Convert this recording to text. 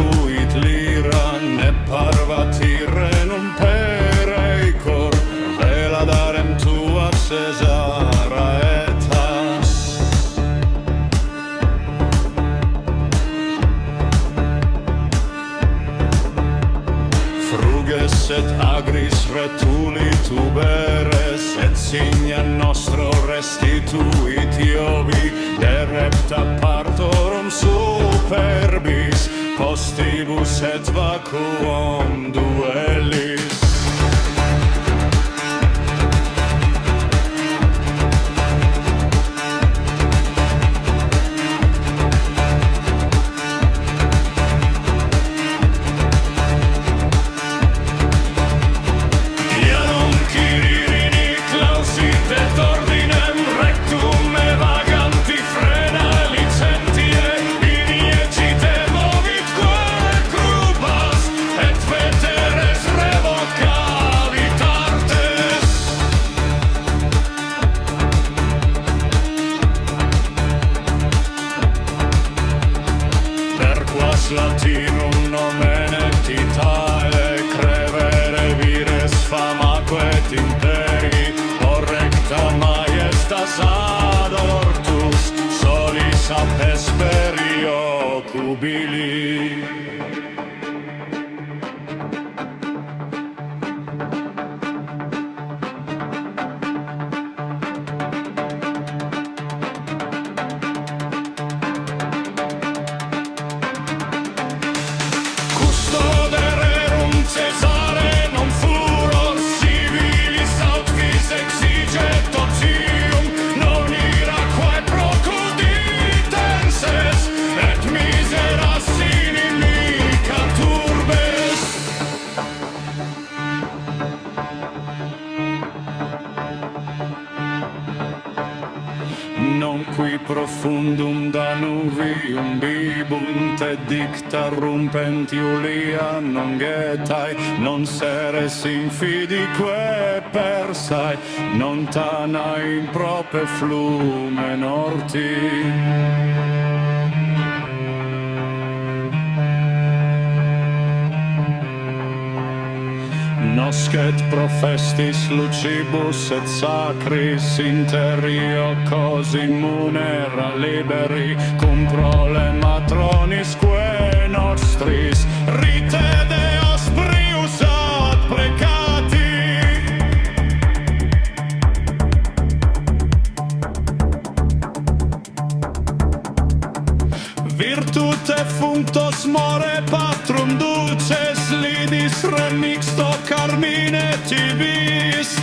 restituit lira, ne parvat irenum pereicor, veladarem tua Cesara etas. Fruges et agris retulit uberes, et signa nostro restituit Iovi, de repta partorum superbis, postibus et vacuum duellis. Latinum nomen et Itae, crevere vires famaque et imperi, correcta majestas ad ortus, solis ab hesperio cubili. Non qui profundum Danuvium bibunt, et dicta rumpent Iulia non getae, non seres infidique persae, non tanae imprope flumen orti. Noscet profestis lucibus et sacris interio cosi munera liberi, cum prole matronisque nostris rite Deos prius ad precati. Virtute functos more patrum duces, lidis remixto carmine tibis.